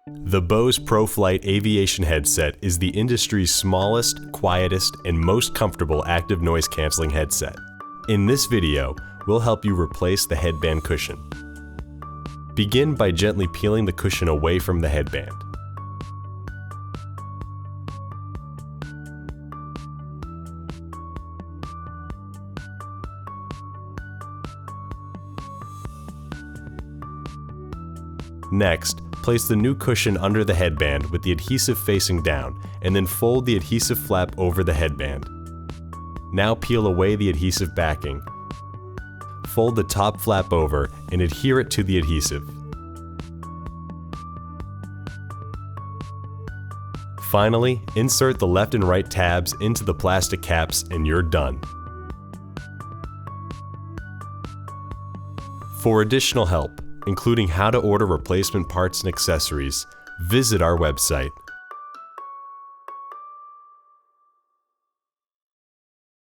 The Bose ProFlight Aviation Headset is the industry's smallest, quietest, and most comfortable active noise canceling headset. In this video, we'll help you replace the headband cushion. Begin by gently peeling the cushion away from the headband. Next, place the new cushion under the headband with the adhesive facing down, and then fold the adhesive flap over the headband. Now peel away the adhesive backing. Fold the top flap over and adhere it to the adhesive. Finally, insert the left and right tabs into the plastic caps and you're done. For additional help, including how to order replacement parts and accessories, visit our website